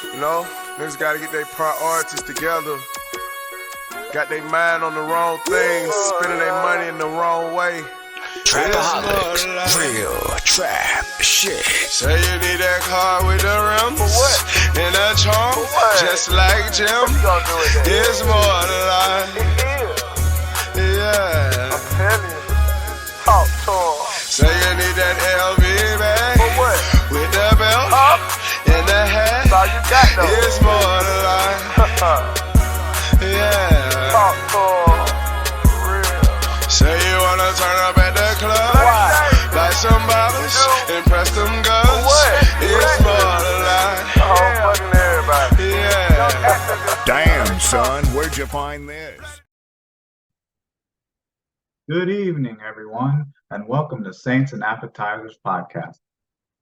You know, niggas gotta get their priorities together. Got their mind on the wrong things, spending their money in the wrong way. Trapaholics, real trap shit. Say you need that car with the rims and that charm, just like Jim. It's more than life. Yeah. I'm telling you. Talk to him. Say you need that LV bag For what? with the belt and the hat. That's all you got though. It's more than life. Yeah. Talk to him. Real. Say you wanna turn up at the club, Why? buy some bottles, impress them girls. what? It's more than life. Oh, fucking everybody. Yeah. Damn, son, where'd you find this? Good evening, everyone, and welcome to Saints and Appetizers podcast.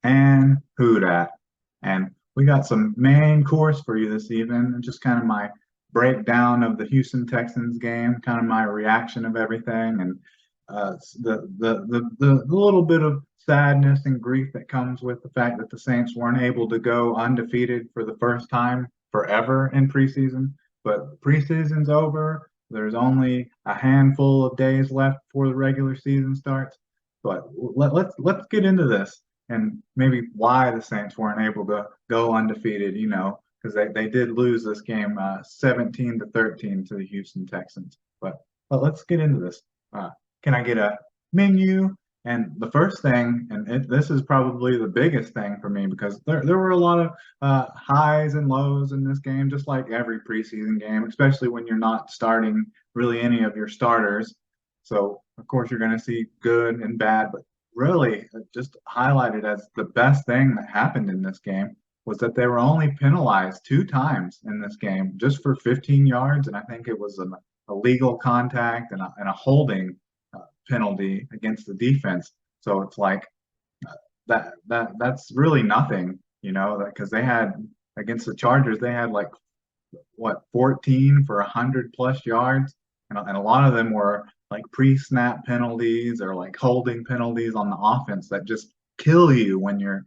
And who dat? And we got some main course for you this evening, just kind of my breakdown of the Houston Texans game, kind of my reaction of everything, and the little bit of sadness and grief that comes with the fact that the Saints weren't able to go undefeated for the first time forever in preseason. But preseason's over. There's only a handful of days left before the regular season starts. But let's get into this and maybe why the Saints weren't able to go undefeated, because they did lose this game 17-13 to the Houston Texans. But let's get into this. Can I get a menu? And the first thing, and this is probably the biggest thing for me, because there were a lot of highs and lows in this game, just like every preseason game, especially when you're not starting really any of your starters. So, of course, you're going to see good and bad, but really just highlighted as the best thing that happened in this game was that they were only penalized 2 times in this game, just for 15 yards, and I think it was an illegal contact and a holding penalty against the defense. So it's like that's really nothing, because they had against the Chargers, they had 14 for 100 plus yards, and a lot of them were like pre-snap penalties or like holding penalties on the offense that just kill you when you're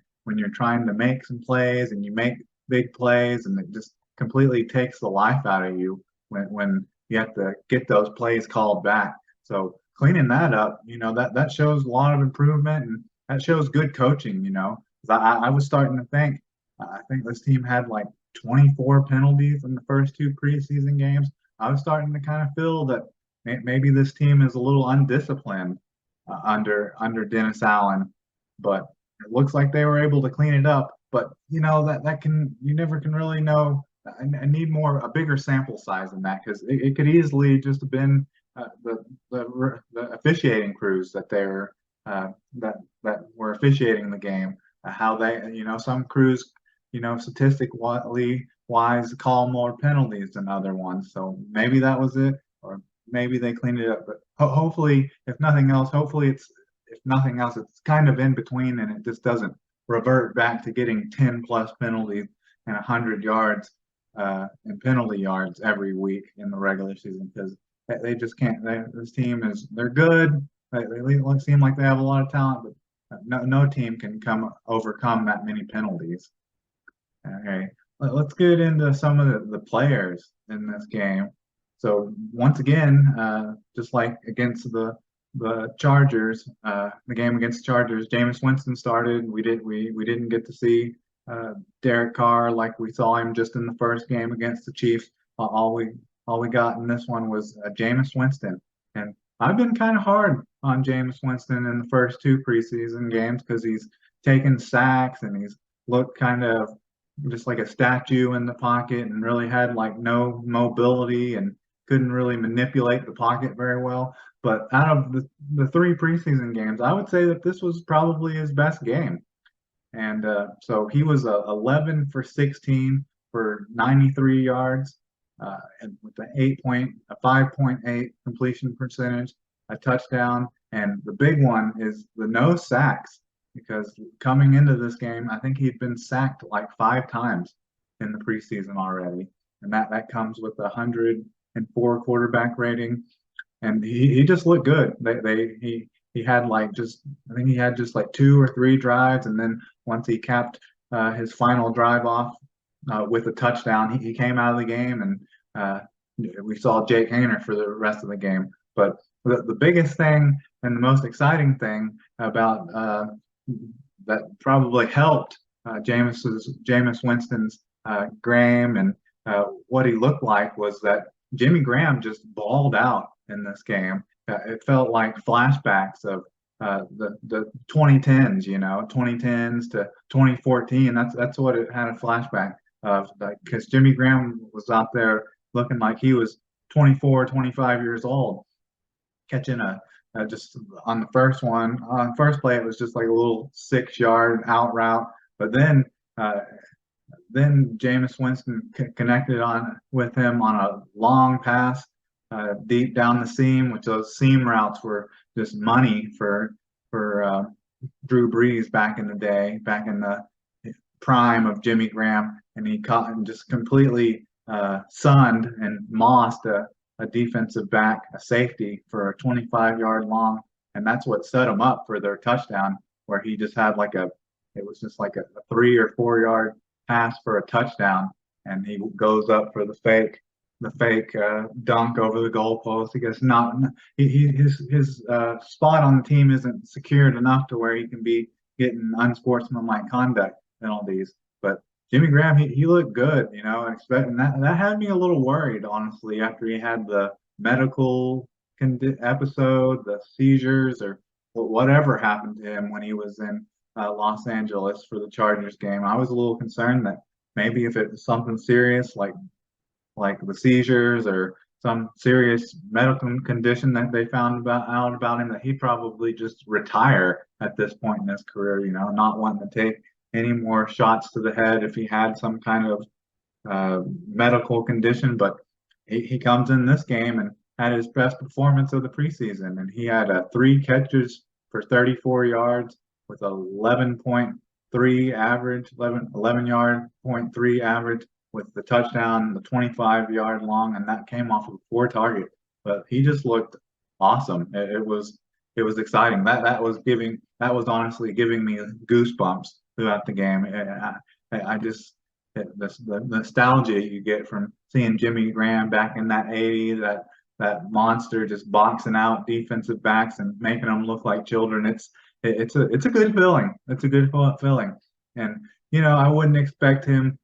trying to make some plays and you make big plays, and it just completely takes the life out of you when you have to get those plays called back. So cleaning that up, that shows a lot of improvement, and that shows good coaching, 'cause I was starting to think, I think this team had 24 penalties in the first 2 preseason games. I was starting to kind of feel that maybe this team is a little undisciplined under Dennis Allen, but it looks like they were able to clean it up. But you never can really know. I need a bigger sample size than that, because it could easily just have been the officiating crews that were officiating the game, how they, some crews, statistically wise, call more penalties than other ones. So maybe that was it, or maybe they cleaned it up. But hopefully, if nothing else, it's kind of in between, and it just doesn't revert back to getting 10 plus penalties and 100 yards and penalty yards every week in the regular season, because they just can't. This team they're good. They seem like they have a lot of talent, but no team can overcome that many penalties. Okay, let's get into some of the players in this game. So once again, just like against the Chargers, the game against the Chargers, Jameis Winston started. We didn't get to see Derek Carr like we saw him just in the first game against the Chiefs. All we got in this one was Jameis Winston, and I've been kind of hard on Jameis Winston in the first 2 preseason games, because he's taken sacks and he's looked kind of just like a statue in the pocket, and really had no mobility and couldn't really manipulate the pocket very well. But out of the 3 preseason games, I would say that this was probably his best game. And so he was 11 for 16 for 93 yards, and with a 5.8 completion percentage, a touchdown, and the big one is the no sacks, because coming into this game, I think he'd been sacked 5 times in the preseason already, and that comes with a 104 quarterback rating, and he just looked good. He had I think he had just 2 or 3 drives, and then once he capped his final drive off with a touchdown. He came out of the game, and we saw Jake Haener for the rest of the game. But the biggest thing and the most exciting thing about that probably helped Jameis Winston's game and what he looked like was that Jimmy Graham just balled out in this game. It felt like flashbacks of the 2010s, 2010s to 2014. That's what it had a flashback of, because Jimmy Graham was out there looking like he was 24, 25 years old, catching just on the first play, it was just like a little 6-yard out route. But then Jameis Winston connected on with him on a long pass deep down the seam, which those seam routes were just money for Drew Brees back in the day, back in the prime of Jimmy Graham, and he caught and just completely sunned and mossed a defensive back, a safety, for a 25-yard long, and that's what set him up for their touchdown, where he just had it was just like a 3 or 4 yard pass for a touchdown, and he goes up for the fake dunk over the goalpost. I guess not. His spot on the team isn't secured enough to where he can be getting unsportsmanlike conduct penalties. But Jimmy Graham, he looked good, and that had me a little worried, honestly, after he had the medical episode, the seizures, or whatever happened to him when he was in Los Angeles for the Chargers game. I was a little concerned that maybe if it was something serious like the seizures or some serious medical condition that they found out about him, that he'd probably just retire at this point in his career, not wanting to take any more shots to the head if he had some kind of medical condition. But he comes in this game and had his best performance of the preseason, and he had 3 catches for 34 yards with 11.3 average, 11 yard point 3 average, with the touchdown, the 25-yard long, and that came off of 4 targets. But he just looked awesome. It was exciting. That was honestly giving me goosebumps throughout the game. I just the nostalgia you get from seeing Jimmy Graham back in that 80s, that monster just boxing out defensive backs and making them look like children. It's a good feeling. It's a good feeling. And I wouldn't expect him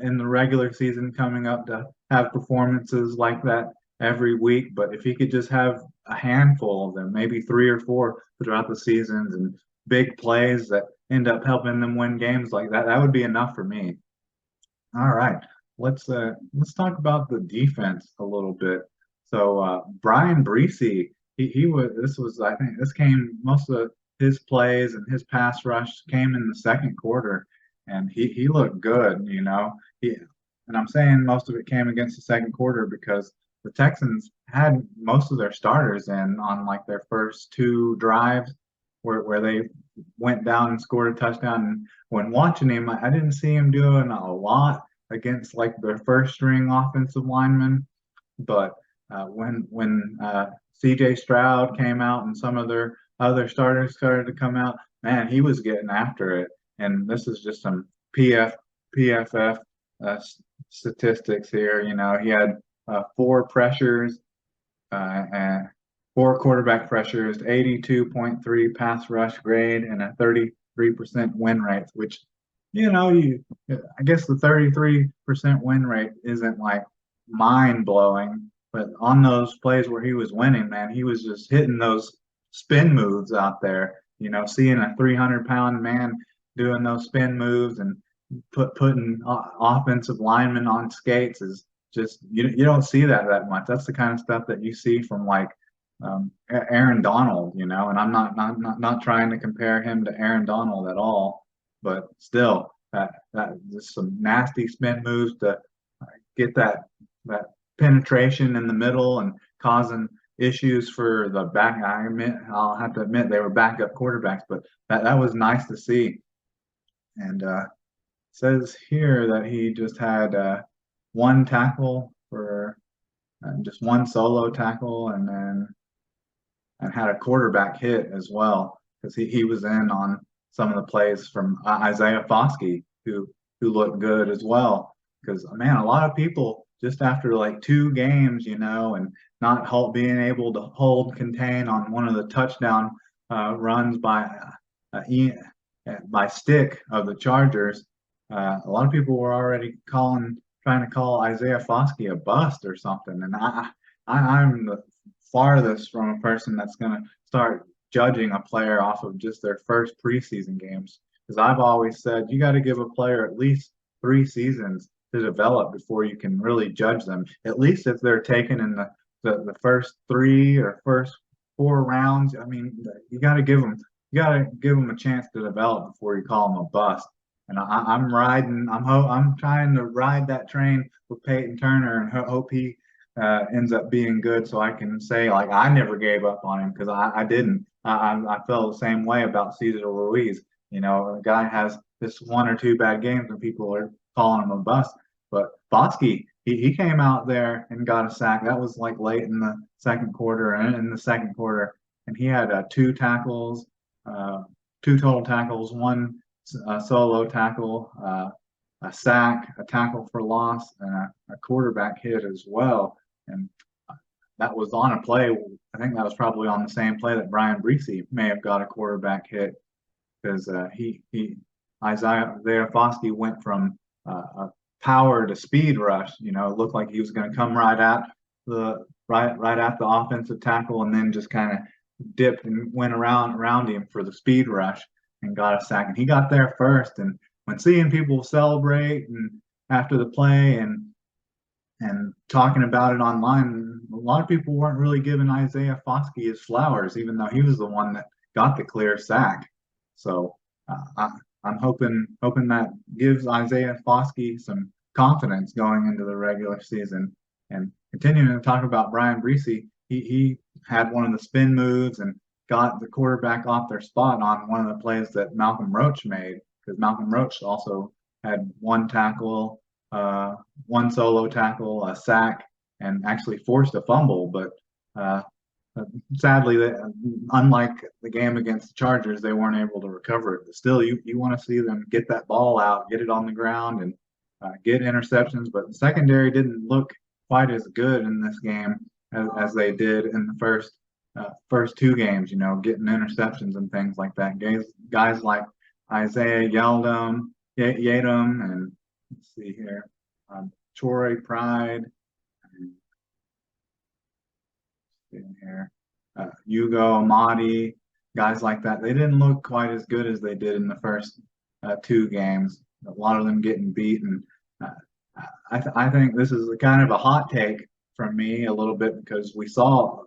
in the regular season coming up to have performances like that every week, but if he could just have a handful of them, maybe 3 or 4 throughout the seasons, and big plays that end up helping them win games like that, that would be enough for me. All right, let's talk about the defense a little bit. So Brian Bresee, I think this came, most of his plays and his pass rush came in the second quarter, and he looked good, and I'm saying most of it came against the second quarter because the Texans had most of their starters in on like their first 2 drives where they went down and scored a touchdown. And when watching him, I didn't see him doing a lot against like their first string offensive linemen, but when C.J. Stroud came out and some of their other starters started to come out, man, he was getting after it. And this is just some PFF statistics here. He had 4 pressures, and 4 quarterback pressures, 82.3 pass rush grade, and a 33% win rate, which, I guess the 33% win rate isn't like mind blowing, but on those plays where he was winning, man, he was just hitting those spin moves out there. Seeing a 300-pound man doing those spin moves and putting offensive linemen on skates is just, you don't see that much. That's the kind of stuff that you see from like Aaron Donald, and I'm not trying to compare him to Aaron Donald at all, but still, that just some nasty spin moves to get that penetration in the middle and causing issues for the back. I'll have to admit they were backup quarterbacks, but that was nice to see. And says here that he just had 1 tackle for just 1 solo tackle, and had a quarterback hit as well, because he was in on some of the plays from Isaiah Foskey, who looked good as well. because man, a lot of people just after like 2 games, and not being able to hold contain on one of the touchdown runs uh, Ian, by Stick of the Chargers. A lot of people were already trying to call Isaiah Foskey a bust or something, and I'm the farthest from a person that's going to start judging a player off of just their first preseason games. Because I've always said you got to give a player at least 3 seasons to develop before you can really judge them. At least if they're taken in the first 3 or first 4 rounds. I mean, you got to give them a chance to develop before you call them a bust. And I'm trying to ride that train with Peyton Turner and hope he ends up being good, so I can say like I never gave up on him, because I didn't. I felt the same way about Cesar Ruiz. A guy has this 1 or 2 bad games and people are calling him a bust. But Foskey, he came out there and got a sack. That was like late in the second quarter, and he had 2 tackles, 2 total tackles, 1 solo tackle, a sack, a tackle for loss, and a quarterback hit as well. And that was on a play. I think that was probably on the same play that Bryan Bresee may have got a quarterback hit, because Isaiah Foskey went from a power to speed rush. It looked like he was going to come right at the offensive tackle, and then just kind of dipped and went around him for the speed rush and got a sack. And he got there first. And when seeing people celebrate and after the play and talking about it online, a lot of people weren't really giving Isaiah Foskey his flowers, even though he was the one that got the clear sack. So I'm hoping that gives Isaiah Foskey some confidence going into the regular season. And continuing to talk about Bryan Bresee, he had one of the spin moves and got the quarterback off their spot on one of the plays that Malcolm Roach made, because Malcolm Roach also had 1 tackle, 1 solo tackle, a sack, and actually forced a fumble. But sadly, unlike the game against the Chargers, they weren't able to recover it. But still, you want to see them get that ball out, get it on the ground, and get interceptions. But the secondary didn't look quite as good in this game as they did in the first 2 games, getting interceptions and things like that. Guys like Isaiah Yadom, and let's see here, Troy Pride, Hugo Amadi, guys like that. They didn't look quite as good as they did in the first 2 games. A lot of them getting beaten. I think this is kind of a hot take from me a little bit, because we saw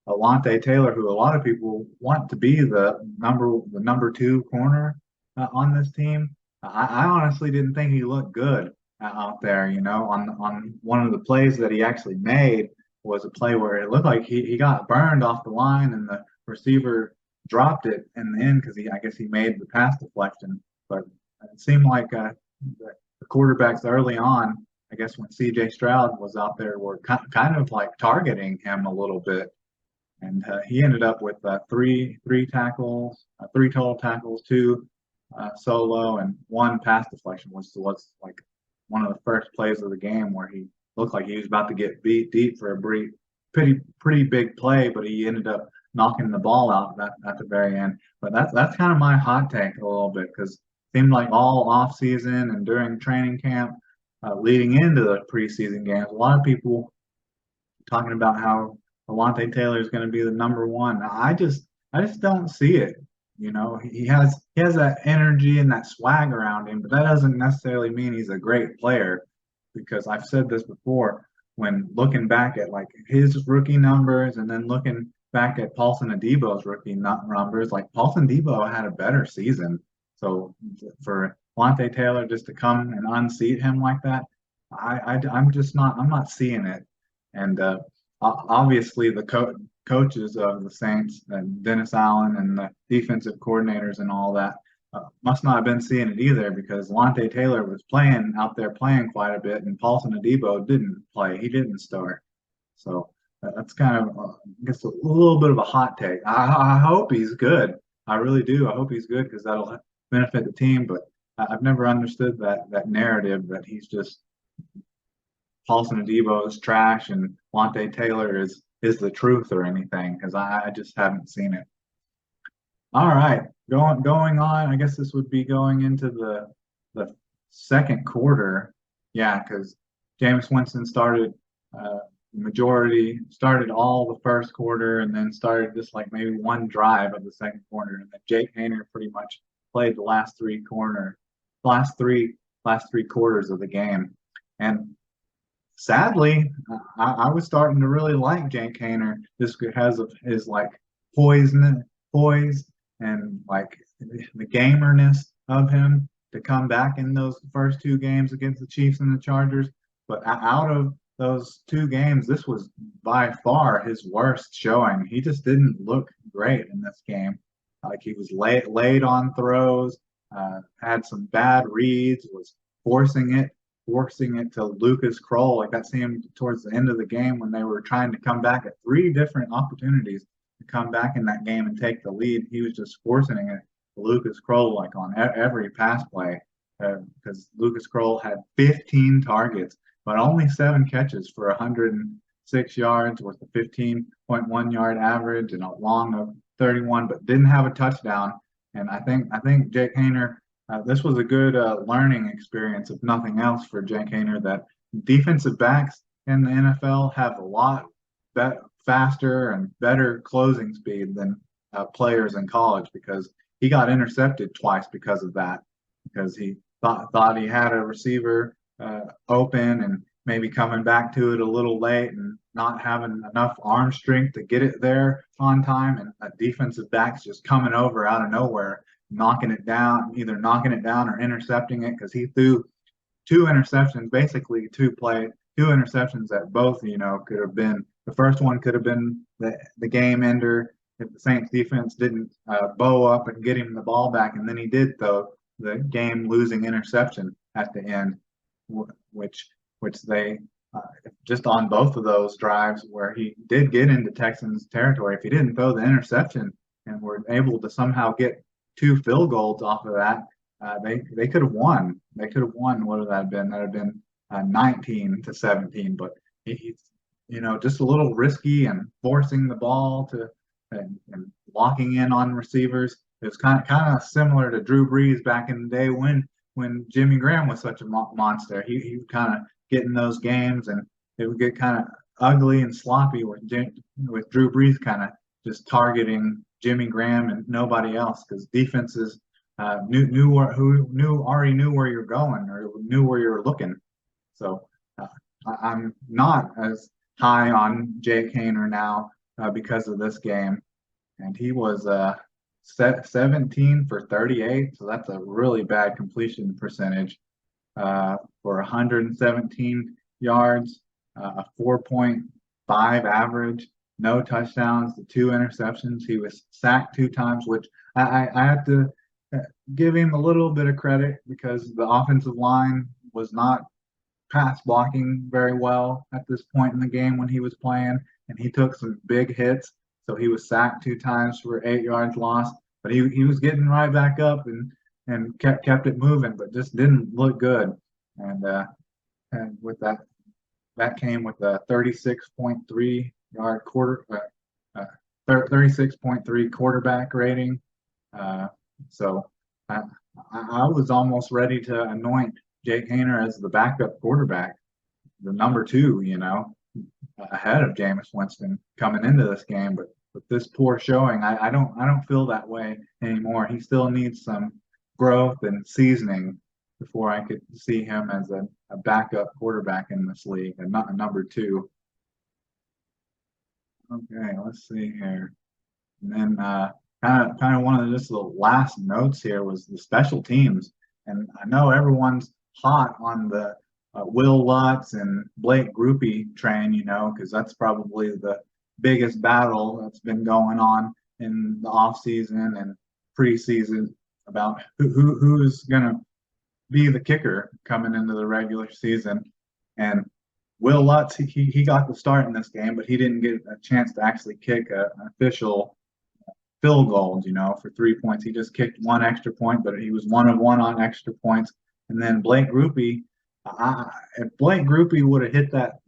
Alontae Taylor, who a lot of people want to be the number 2 corner on this team. I honestly didn't think he looked good out there. On one of the plays that he actually made was a play where it looked like he got burned off the line and the receiver dropped it in the end, because I guess he made the pass deflection. But it seemed like the quarterbacks early on, I guess when C.J. Stroud was out there, were kind of like targeting him a little bit. And he ended up with 3 tackles, 3 total tackles, 2 solo, and 1 pass deflection, was like one of the first plays of the game where he looked like he was about to get beat deep for a pretty big play, but he ended up knocking the ball out at the very end. But that's kind of my hot take a little bit, because it seemed like all off season and during training camp, leading into the preseason games, a lot of people talking about how Alontae Taylor is going to be the number 1. I just don't see it. He has that energy and that swag around him, but that doesn't necessarily mean he's a great player, because I've said this before, when looking back at like his rookie numbers and then looking back at Paulson Adebo's rookie numbers, like Paulson Adebo had a better season. So for Alontae Taylor just to come and unseat him like that, I'm not seeing it. And obviously the coaches of the Saints, and Dennis Allen and the defensive coordinators and all that, must not have been seeing it either, because Alontae Taylor was playing quite a bit, and Paulson Adebo didn't play. He didn't start. So that's kind of, I guess, a little bit of a hot take. I hope he's good. I really do. I hope he's good, because that'll benefit the team. But I've never understood that narrative that he's just Paulson Adebo is trash and Lante Taylor is the truth or anything, because I just haven't seen it. All right, going on. I guess this would be going into the second quarter. Yeah, because Jameis Winston started started all the first quarter and then started just like maybe one drive of the second quarter, and then Jake Haener pretty much played the last three quarters of the game. And sadly, I was starting to really like Jake Haener just because of his like poise and like the gamerness of him to come back in those first two games against the Chiefs and the Chargers. But out of those two games, this was by far his worst showing. He just didn't look great in this game. Like he was late on throws, had some bad reads, was forcing it to Lucas Kroll. Like that seemed towards the end of the game when they were trying to come back at three different opportunities to come back in that game and take the lead. He was just forcing it to Lucas Kroll like on every pass play, because Lucas Kroll had 15 targets but only 7 catches for 106 yards with a 15.1 yard average and a long of 31, but didn't have a touchdown. And I think Jake Haener, this was a good learning experience, if nothing else, for Jake Haener, that defensive backs in the NFL have a lot faster and better closing speed than players in college, because he got intercepted twice because of that, because he thought he had a receiver open and maybe coming back to it a little late and not having enough arm strength to get it there on time, and a defensive back's just coming over out of nowhere, knocking it down or intercepting it, because he threw two interceptions, basically two interceptions that both, could have been, the first one could have been the game ender if the Saints defense didn't bow up and get him the ball back, and then he did throw the game losing interception at the end, which they just on both of those drives where he did get into Texans territory, if he didn't throw the interception and were able to somehow get 2 field goals off of that, they could have won. They could have won. What would that have been? That would have been 19-17. But he's just a little risky and forcing the ball and locking in on receivers. It was kind of similar to Drew Brees back in the day when Jimmy Graham was such a monster. He would kind of get in those games, and it would get kind of ugly and sloppy with Drew Brees kind of just targeting Jimmy Graham and nobody else, because defenses already knew where you're going or knew where you're looking. So I'm not as high on Jake Haener now because of this game, and he was 17 for 38, so that's a really bad completion percentage for 117 yards, a 4.5 average, no touchdowns, the 2 interceptions. He was sacked 2 times, which I have to give him a little bit of credit, because the offensive line was not pass blocking very well at this point in the game when he was playing, and he took some big hits. So he was sacked 2 times for 8 yards lost, but he was getting right back up and kept it moving, but just didn't look good. And with that came with a 36.3 yard 36.3 quarterback rating. So I was almost ready to anoint Jake Haener as the backup quarterback, the number 2, ahead of Jameis Winston coming into this game. But with this poor showing, I don't feel that way anymore. He still needs some growth and seasoning before I could see him as a backup quarterback in this league, and not a number 2. Okay, let's see here. And then kind of one of just the last notes here was the special teams. And I know everyone's hot on the Will Lutz and Blake Grupe train, because that's probably the biggest battle that's been going on in the off season and preseason about who's going to be the kicker coming into the regular season. And Will Lutz, he got the start in this game, but he didn't get a chance to actually kick an official field goal, for 3 points. He just kicked 1 extra point, but he was 1 of 1 on extra points. And then Blake Grupe, If Blake Groupie would have hit that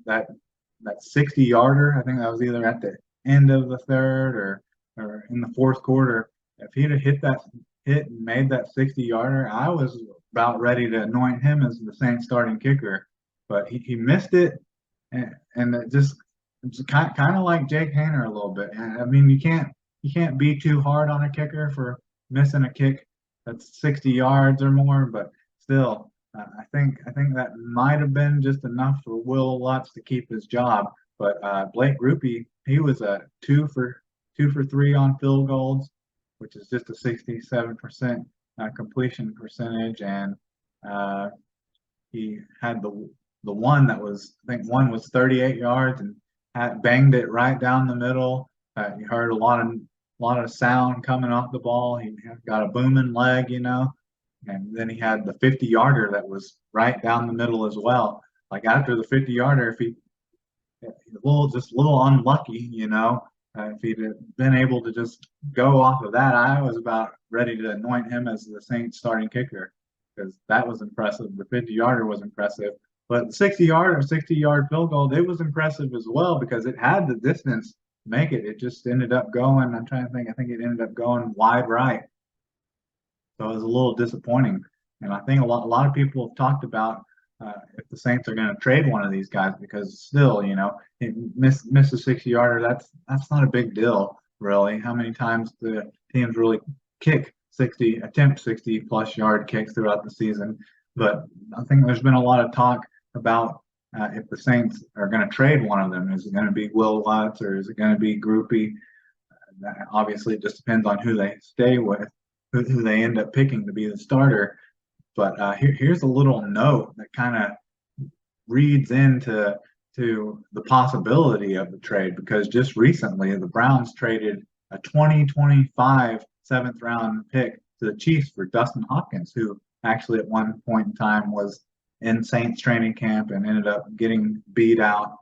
60-yarder, I think that was either at the end of the third or in the fourth quarter. If he'd have hit and made that 60-yarder, I was about ready to anoint him as the Saints starting kicker, but he missed it, and it's kind of like Jake Haener a little bit. I mean, you can't be too hard on a kicker for missing a kick that's 60 yards or more, but still, I think that might have been just enough for Will Lutz to keep his job. But Blake Grupe, he was a 2 for 3 on field goals, which is just a 67% completion percentage, and he had the one that was, I think one was 38 yards and banged it right down the middle. You heard a lot of sound coming off the ball. He got a booming leg, and then he had the 50-yarder that was right down the middle as well. Like after the 50-yarder, if he just a little unlucky, if he'd been able to just go off of that, I was about ready to anoint him as the Saints starting kicker because that was impressive. The 50-yarder was impressive, but the 60-yard field goal, it was impressive as well because it had the distance to make it. It just ended up going. I'm trying to think. I think it ended up going wide right. So it was a little disappointing. And I think a lot of people have talked about if the Saints are going to trade one of these guys because still, he miss a 60-yarder. That's not a big deal, really. How many times the teams really attempt 60+ yard kicks throughout the season? But I think there's been a lot of talk about if the Saints are going to trade one of them. Is it going to be Will Lutz or is it going to be Grupe? Obviously, it just depends on who they stay with, who they end up picking to be the starter. But here's a little note that kind of reads into the possibility of the trade because just recently the Browns traded a 2025 7th-round pick to the Chiefs for Dustin Hopkins, who actually at one point in time was in Saints training camp and ended up getting beat out.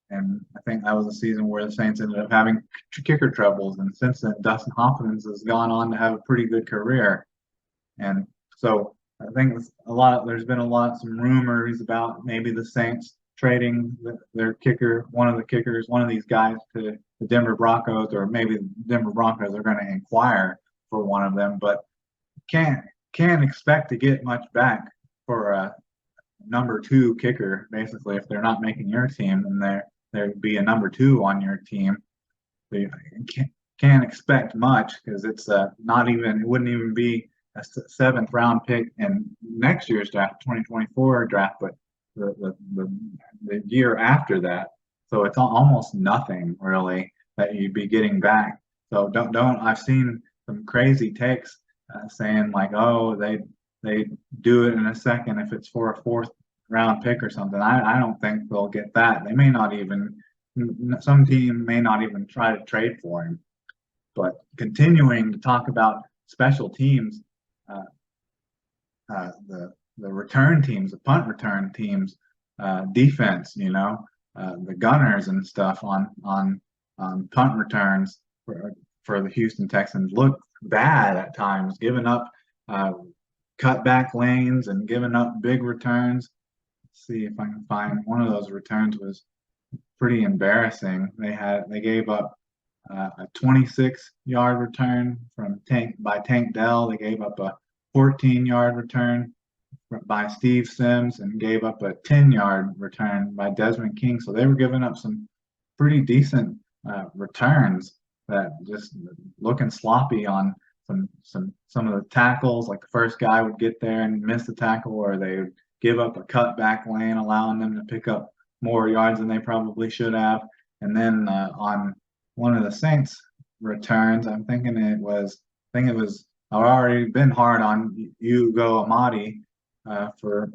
And I think that was a season where the Saints ended up having kicker troubles. And since then, Dustin Hopkins has gone on to have a pretty good career. And so I think there's been some rumors about maybe the Saints trading their kicker, one of these guys to the Denver Broncos, or maybe the Denver Broncos are going to inquire for one of them, but can't expect to get much back for a number 2 kicker. Basically, if they're not making your team, then there'd be a number 2 on your team. So you can't expect much because it's it wouldn't even be a 7th-round pick in next year's draft, 2024 draft, but the year after that. So it's almost nothing really that you'd be getting back. So don't. I've seen some crazy takes saying like, oh, they do it in a second if it's for a 4th-round pick or something. I don't think they'll get that. They may not even. Some team may not even try to trade for him. But continuing to talk about special teams. The return teams, the punt return teams, defense, the gunners and stuff on punt returns for the Houston Texans look bad at times, giving up cutback lanes and giving up big returns. Let's see if I can find one of those returns was pretty embarrassing. They gave up a 26-yard return by Tank Dell. They gave up a 14-yard return by Steve Sims and gave up a 10-yard return by Desmond King. So they were giving up some pretty decent returns that just looking sloppy on some of the tackles. Like the first guy would get there and miss the tackle, or they would give up a cutback lane, allowing them to pick up more yards than they probably should have. And then on one of the Saints returns, I think it was I've already been hard on Ugo Amadi for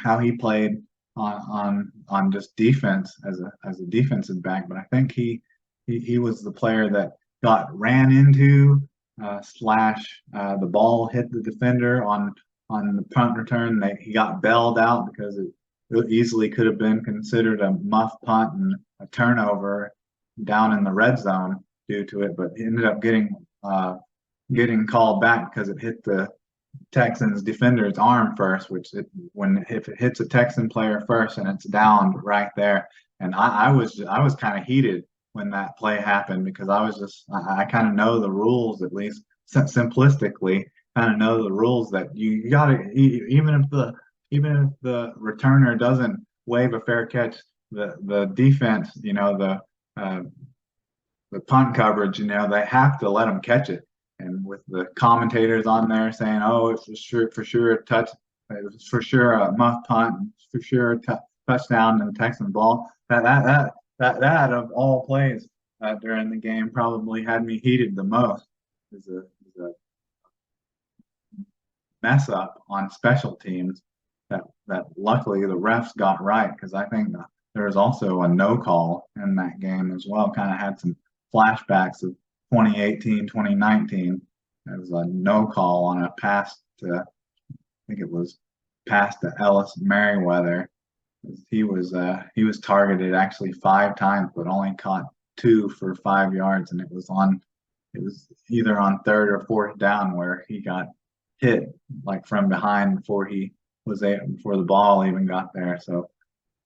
how he played on just defense as a defensive back, but I think he was the player that got ran into the ball hit the defender on the punt return. He got bailed out because it easily could have been considered a muff punt and a turnover down in the red zone due to it, but he ended up getting called back because it hit the Texans defender's arm first, if it hits a Texan player first and it's downed right there. And I was kind of heated when that play happened because I kind of know the rules, at least simplistically, kind of know the rules that you got to, even if the returner doesn't wave a fair catch, the defense, the punt coverage, they have to let them catch it. And with the commentators on there saying, "Oh, it's for sure a touch, it was for sure a muff punt, for sure a touchdown in the Texan ball," that of all plays during the game probably had me heated the most. Is a mess up on special teams that luckily the refs got right, because I think there was also a no call in that game as well. Kind of had some flashbacks of 2018, 2019. There was a no call on a pass to, I think it was pass to Ellis Merriweather. He was targeted actually 5 times, but only caught 2 for 5 yards, and it was either on 3rd or 4th down where he got hit like from behind before the ball even got there. So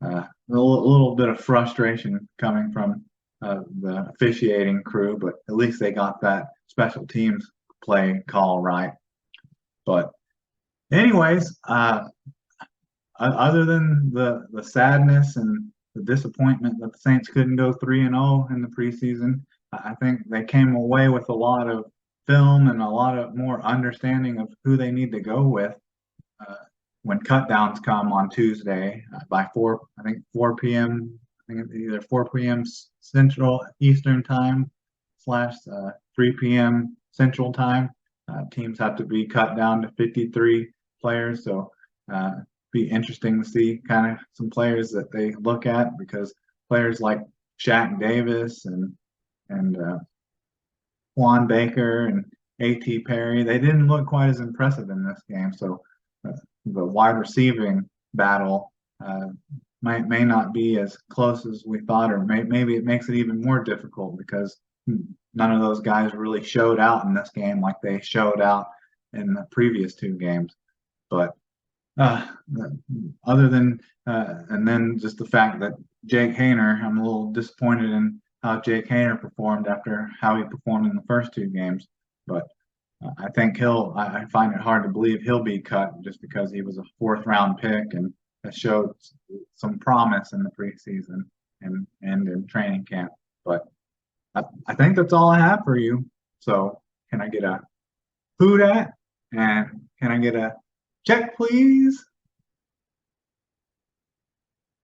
a little bit of frustration coming from the officiating crew, but at least they got that special teams play call right. But anyways, other than the sadness and the disappointment that the Saints couldn't go 3-0 in the preseason, I think they came away with a lot of film and a lot of more understanding of who they need to go with when cutdowns come on Tuesday by 4 p.m. I think it's either 4 p.m. Central Eastern Time / 3 p.m. Central Time. Teams have to be cut down to 53 players, so be interesting to see kind of some players that they look at, because players like Shaq Davis and Juan Baker and A.T. Perry, they didn't look quite as impressive in this game. So the wide receiving battle may not be as close as we thought, or maybe it makes it even more difficult because none of those guys really showed out in this game like they showed out in the previous 2 games. But other than and then just the fact that Jake Haener, I'm a little disappointed in how Jake Haener performed after how he performed in the first 2 games. But I think I find it hard to believe he'll be cut just because he was a 4th round pick and has showed some promise in the preseason and in training camp. But I think that's all I have for you. So can I get a who dat? And can I get a check, please?